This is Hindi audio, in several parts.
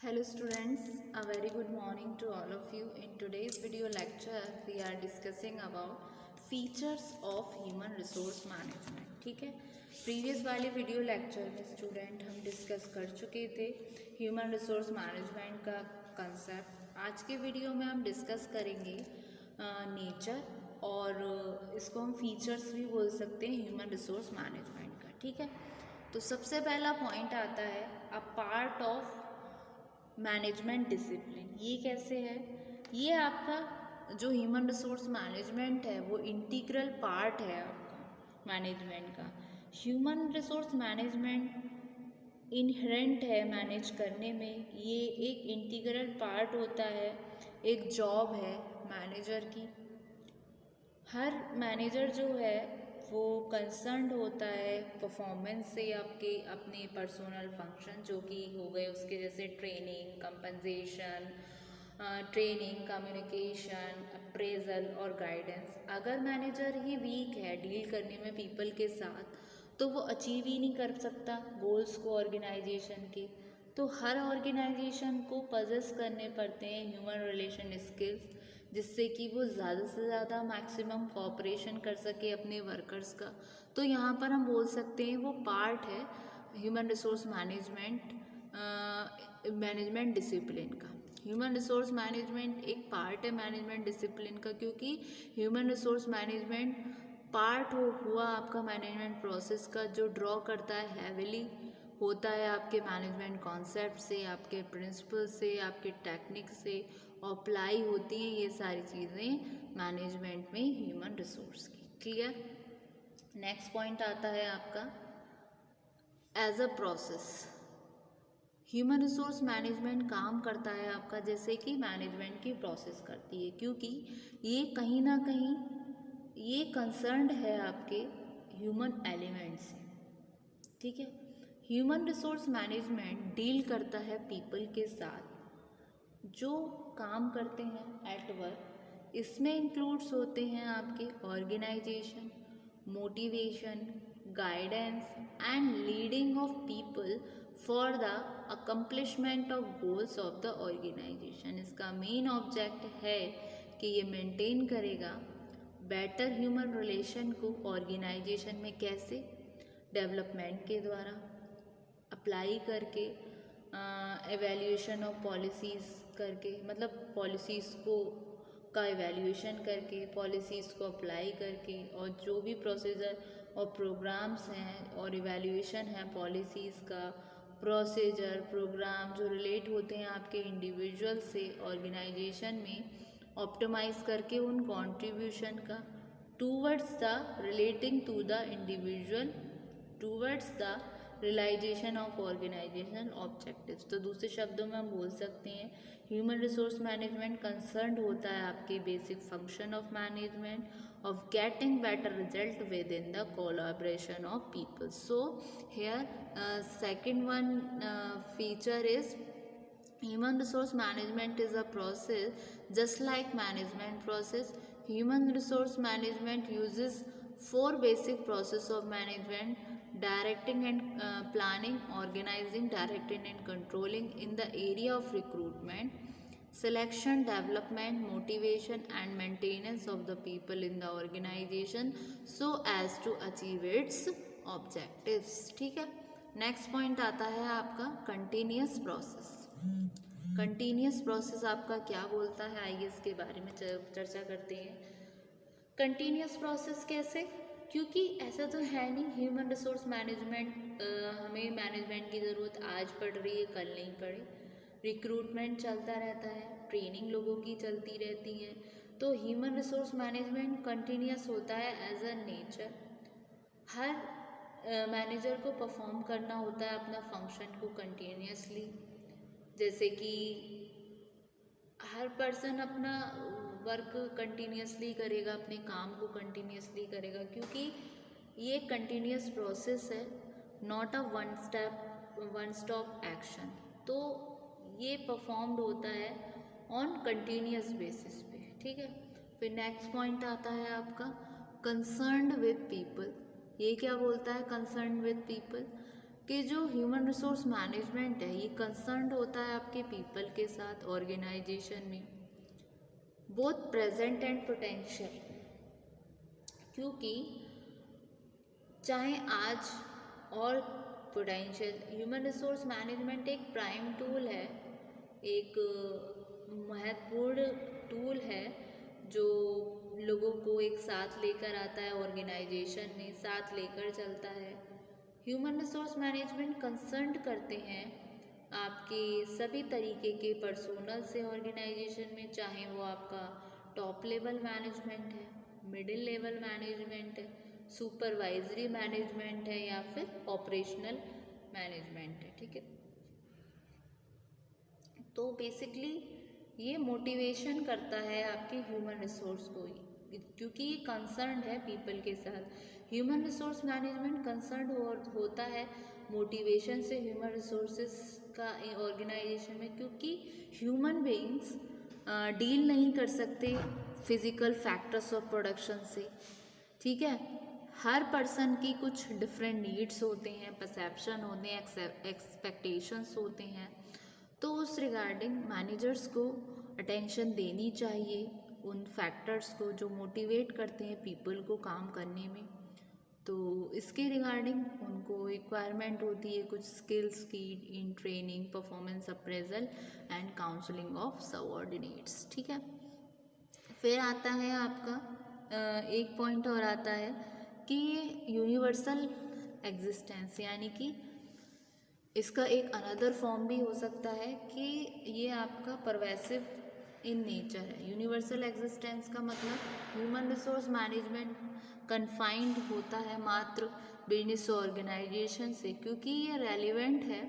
Hello students, a very good morning to all of you. In today's video lecture, we are discussing about features of human resource management. ठीक है, प्रीवियस वाले वीडियो लेक्चर में स्टूडेंट हम डिस्कस कर चुके थे ह्यूमन रिसोर्स मैनेजमेंट का कंसेप्ट। आज के वीडियो में हम डिस्कस करेंगे नेचर और इसको हम फीचर्स भी बोल सकते हैं ह्यूमन रिसोर्स मैनेजमेंट का। ठीक है, तो सबसे पहला पॉइंट आता है a part of management discipline. ये कैसे है? ये आपका जो ह्यूमन रिसोर्स मैनेजमेंट है वो इंटीग्रल पार्ट है आपका मैनेजमेंट का। ह्यूमन रिसोर्स मैनेजमेंट इनहेरेंट है मैनेज करने में, ये एक इंटीग्रल पार्ट होता है, एक जॉब है मैनेजर की। हर मैनेजर जो है वो कंसर्न्ड होता है परफॉर्मेंस से, आपके अपने पर्सनल फंक्शन जो कि हो गए उसके, जैसे training, compensation, training, communication, appraisal और गाइडेंस। अगर मैनेजर ही वीक है डील करने में पीपल के साथ तो वो अचीव ही नहीं कर सकता गोल्स को ऑर्गेनाइजेशन के। तो हर ऑर्गेनाइजेशन को पजेस करने पड़ते हैं ह्यूमन रिलेशन स्किल्स, जिससे कि वो ज़्यादा से ज़्यादा मैक्सिमम कोऑपरेशन कर सके अपने वर्कर्स का। तो यहाँ पर हम बोल सकते हैं वो पार्ट है ह्यूमन रिसोर्स मैनेजमेंट डिसिप्लिन का। ह्यूमन रिसोर्स मैनेजमेंट एक पार्ट है मैनेजमेंट डिसिप्लिन का, क्योंकि ह्यूमन रिसोर्स मैनेजमेंट पार्ट हुआ आपका मैनेजमेंट प्रोसेस का, जो ड्रॉ करता है हैविली होता है आपके मैनेजमेंट कॉन्सेप्ट से, आपके प्रिंसिपल से, आपके टेक्निक से अप्लाई होती हैं ये सारी चीज़ें मैनेजमेंट में ह्यूमन रिसोर्स की। क्लियर? नेक्स्ट पॉइंट आता है आपका as a process. Human resource management काम करता है आपका जैसे कि मैनेजमेंट की प्रोसेस करती है, क्योंकि ये कहीं ना कहीं ये कंसर्न्ड है आपके ह्यूमन एलिमेंट से। ठीक है, ह्यूमन रिसोर्स मैनेजमेंट डील करता है पीपल के साथ जो काम करते हैं एट वर्क। इसमें इंक्लूड्स होते हैं आपके organisation, motivation, guidance and leading of people for the accomplishment of goals of the organisation. इसका मेन ऑब्जेक्ट है कि ये मेंटेन करेगा बेटर ह्यूमन रिलेशन को ऑर्गेनाइजेशन में। कैसे? डेवलपमेंट के द्वारा, अप्लाई करके, एवेल्यूशन ऑफ पॉलिसीज़ करके, मतलब पॉलिसीज़ को का एवेल्यूशन करके, पॉलिसीज़ को अप्लाई करके, और जो भी प्रोसीजर और प्रोग्राम्स हैं और एवेल्यूशन है पॉलिसीज़ का, प्रोसीजर प्रोग्राम जो रिलेट होते हैं आपके इंडिविजुअल से ऑर्गेनाइजेशन में, ऑप्टिमाइज़ करके उन कॉन्ट्रीब्यूशन का towards the relating to the individual, towards the realisation of organisational objectives. तो दूसरे शब्दों में हम बोल सकते हैं ह्यूमन रिसोर्स मैनेजमेंट कंसर्न्ड होता है आपके basic function of management of getting better result with in the collaboration of people. So here second one feature is human resource management is a process just like management process. Human resource management uses four basic process of management: directing and planning, organizing, directing and controlling in the area of recruitment, selection, development, motivation and maintenance of the people in the organization so as to achieve its objectives. ठीक है, नेक्स्ट पॉइंट आता है आपका कंटिन्यूस प्रोसेस। कंटिन्यूस प्रोसेस आपका क्या बोलता है, आइए इसके बारे में चर्चा करते हैं। कंटिन्यूस प्रोसेस कैसे? क्योंकि ऐसा तो है नहीं ह्यूमन रिसोर्स मैनेजमेंट हमें मैनेजमेंट की ज़रूरत आज पड़ रही है कल नहीं पड़े। रिक्रूटमेंट चलता रहता है, ट्रेनिंग लोगों की चलती रहती है। तो ह्यूमन रिसोर्स मैनेजमेंट कंटिन्यूस होता है एज अ नेचर। हर मैनेजर को परफॉर्म करना होता है अपना फंक्शन को कंटिन्यूसली, जैसे कि हर पर्सन अपना वर्क कंटिन्यूसली करेगा, अपने काम को कंटिन्यूसली करेगा, क्योंकि ये कंटिन्यूस प्रोसेस है, not a one stop action. तो ये परफॉर्म्ड होता है ऑन कंटिन्यूस बेसिस पे। ठीक है, फिर नेक्स्ट पॉइंट आता है आपका कंसर्न्ड विद पीपल। ये क्या बोलता है कंसर्न विद पीपल? कि जो ह्यूमन रिसोर्स मैनेजमेंट है ये कंसर्न होता है आपके पीपल के साथ ऑर्गेनाइजेशन में, बोथ प्रेजेंट एंड पोटेंशियल। क्योंकि चाहे आज और पोटेंशियल, ह्यूमन रिसोर्स मैनेजमेंट एक प्राइम टूल है, एक महत्वपूर्ण टूल है जो लोगों को एक साथ लेकर आता है, ऑर्गेनाइजेशन में साथ लेकर चलता है। ह्यूमन रिसोर्स मैनेजमेंट कंसर्न करते हैं आपके सभी तरीके के पर्सोनल से ऑर्गेनाइजेशन में, चाहे वो आपका टॉप लेवल मैनेजमेंट है, मिडिल लेवल मैनेजमेंट है, सुपरवाइजरी मैनेजमेंट है या फिर ऑपरेशनल मैनेजमेंट है। ठीक है, तो बेसिकली ये मोटिवेशन करता है आपके ह्यूमन रिसोर्स को, क्योंकि ये कंसर्न है पीपल के साथ। ह्यूमन रिसोर्स मैनेजमेंट कंसर्न होता है मोटिवेशन से ह्यूमन रिसोर्सेज का ऑर्गेनाइजेशन में, क्योंकि ह्यूमन बीइंग्स डील नहीं कर सकते फिजिकल फैक्टर्स ऑफ प्रोडक्शन से। ठीक है, हर पर्सन की कुछ डिफरेंट नीड्स होते हैं, परसेप्शन होते हैं, एक्सपेक्टेशंस होते हैं, तो उस रिगार्डिंग मैनेजर्स को अटेंशन देनी चाहिए उन फैक्टर्स को जो मोटिवेट करते हैं पीपल को काम करने में। तो इसके रिगार्डिंग उनको रिक्वायरमेंट होती है कुछ स्किल्स की in training, performance appraisal and counselling of subordinates. ठीक है, फिर आता है आपका एक पॉइंट और आता है कि यूनिवर्सल एग्जिस्टेंस, यानी कि इसका एक अनदर फॉर्म भी हो सकता है कि ये आपका परवेसिव इन नेचर है। यूनिवर्सल एग्जिस्टेंस का मतलब ह्यूमन रिसोर्स मैनेजमेंट कन्फाइंड होता है मात्र बिजनेस ऑर्गेनाइजेशन से, क्योंकि ये रेलिवेंट है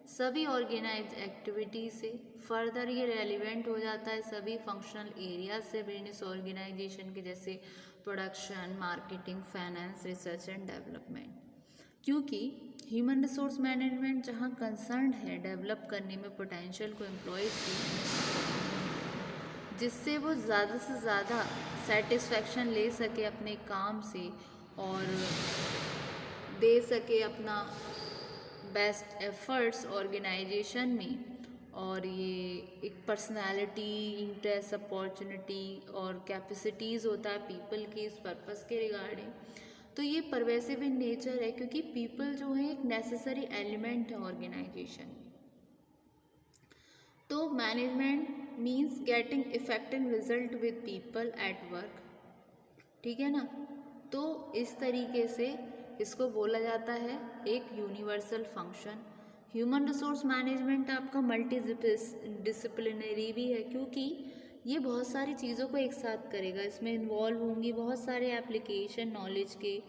सभी ऑर्गेनाइज एक्टिविटी से। फर्दर ये रेलिवेंट हो जाता है सभी फंक्शनल एरिया से बिजनेस ऑर्गेनाइजेशन के, जैसे production, marketing, finance, research and development. क्योंकि ह्यूमन रिसोर्स मैनेजमेंट जहाँ कंसर्न है डेवलप करने में पोटेंशियल को एम्प्लॉयज़ की, जिससे वो ज़्यादा से ज़्यादा सेटिस्फैक्शन ले सके अपने काम से और दे सके अपना बेस्ट एफर्ट्स ऑर्गेनाइजेशन में, और ये एक पर्सनालिटी, इंटरेस्ट, अपॉर्चुनिटी और कैपेसिटीज़ होता है पीपल की इस पर्पस के रिगार्डिंग। तो ये परवेसिव इन नेचर है, क्योंकि पीपल जो है एक नेसेसरी एलिमेंट है ऑर्गेनाइजेशन में। तो management means getting effective result with people at work. ठीक है ना, तो इस तरीके से इसको बोला जाता है एक universal function. Human resource management आपका मल्टी डिसिप्लिनरी भी है, क्योंकि ये बहुत सारी चीज़ों को एक साथ करेगा। इसमें इन्वॉल्व होंगी बहुत सारे एप्लीकेशन नॉलेज के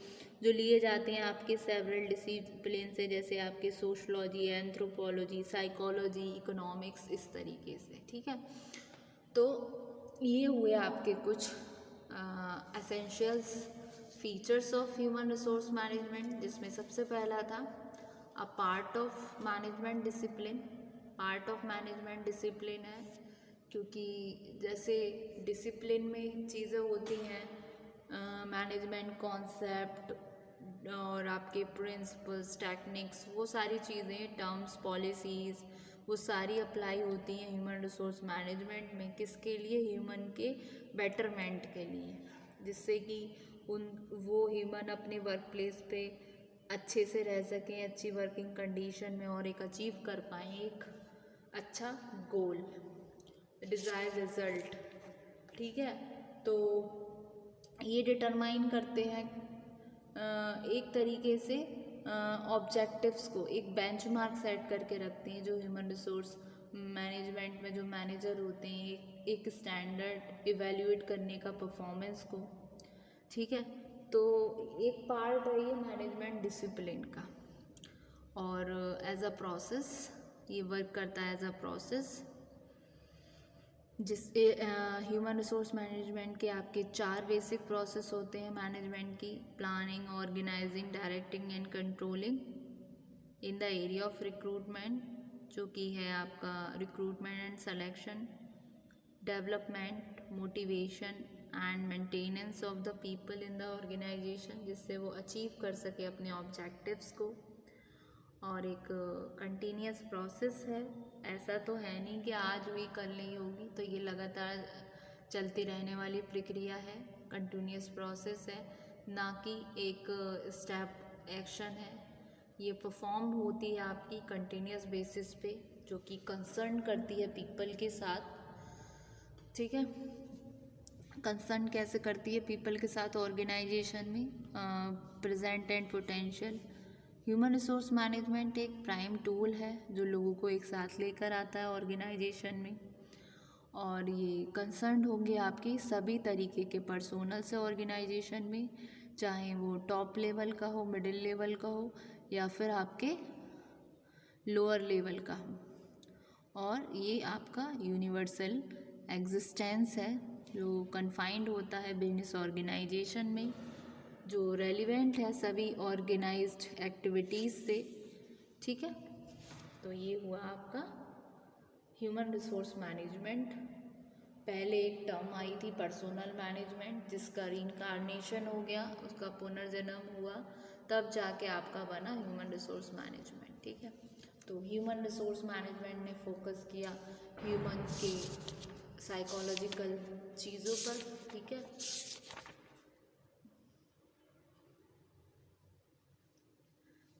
जो लिए जाते हैं आपके सेवरल डिसिप्लिन से, जैसे आपके सोशलॉजी, एंथ्रोपोलॉजी, साइकोलॉजी, इकोनॉमिक्स, इस तरीके से। ठीक है, तो ये हुए आपके कुछ essentials features of human resource management, जिसमें सबसे पहला था a part of management discipline. Part of management discipline है क्योंकि जैसे डिसिप्लिन में चीज़ें होती हैं, मैनेजमेंट कॉन्सेप्ट और आपके प्रिंसिपल्स, टेक्निक्स, वो सारी चीज़ें, टर्म्स, पॉलिसीज़, वो सारी अप्लाई होती हैं ह्यूमन रिसोर्स मैनेजमेंट में। किसके लिए? ह्यूमन के बेटरमेंट के लिए, जिससे कि वो ह्यूमन अपने वर्क प्लेस पे अच्छे से रह सकें, अच्छी वर्किंग कंडीशन में, और एक अचीव कर पाएँ एक अच्छा गोल, डिज़ायर्ड रिजल्ट। ठीक है, तो ये डिटरमाइन करते हैं एक तरीके से ऑब्जेक्टिव्स को, एक बेंचमार्क सेट करके रखते हैं जो ह्यूमन रिसोर्स मैनेजमेंट में जो मैनेजर होते हैं, एक स्टैंडर्ड इवेल्युएट करने का परफॉर्मेंस को। ठीक है, तो एक पार्ट है ये मैनेजमेंट डिसिप्लिन का, और एज अ प्रोसेस ये वर्क करता है एज अ प्रोसेस, जिससे ह्यूमन रिसोर्स मैनेजमेंट के आपके 4 बेसिक प्रोसेस होते हैं मैनेजमेंट की: planning, organising, directing and controlling. In the area of recruitment, जो कि है आपका recruitment and selection, development, motivation and maintenance of the people in the organisation, जिससे वो अचीव कर सके अपने ऑब्जेक्टिव्स को, और एक कंटिन्यूस प्रोसेस है। ऐसा तो है नहीं कि आज हुई कल नहीं होगी, तो ये लगातार चलती रहने वाली प्रक्रिया है, कंटिन्यूस प्रोसेस है, ना कि एक स्टेप एक्शन है। ये परफॉर्म होती है आपकी कंटिन्यूस बेसिस पे, जो कि कंसर्न करती है पीपल के साथ। ठीक है, कंसर्न कैसे करती है पीपल के साथ ऑर्गेनाइजेशन में। Present and potential. Human resource management एक प्राइम टूल है जो लोगों को एक साथ लेकर आता है ऑर्गेनाइजेशन में, और ये कंसर्न होंगे आपके सभी तरीके के पर्सोनल से ऑर्गेनाइजेशन में, चाहे वो टॉप लेवल का हो, मिडिल लेवल का हो, या फिर आपके लोअर लेवल का हो। और ये आपका यूनिवर्सल एग्जिस्टेंस है जो कन्फाइंड होता है बिजनेस ऑर्गेनाइजेशन में, जो रेलिवेंट है सभी ऑर्गेनाइज्ड एक्टिविटीज़ से। ठीक है, तो ये हुआ आपका ह्यूमन रिसोर्स मैनेजमेंट। पहले एक टर्म आई थी पर्सोनल मैनेजमेंट, जिसका रीइंकार्नेशन हो गया, उसका पुनर्जन्म हुआ, तब जाके आपका बना ह्यूमन रिसोर्स मैनेजमेंट। ठीक है, तो ह्यूमन रिसोर्स मैनेजमेंट ने फोकस किया ह्यूमन के साइकोलॉजिकल चीज़ों पर। ठीक है,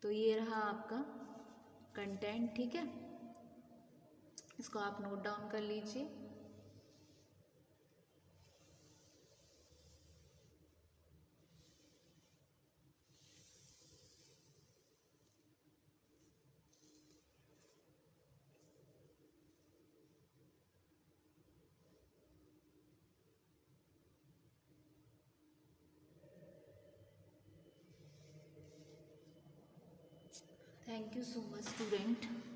तो ये रहा आपका कंटेंट। ठीक है, इसको आप नोट डाउन कर लीजिए। Thank you so much, student.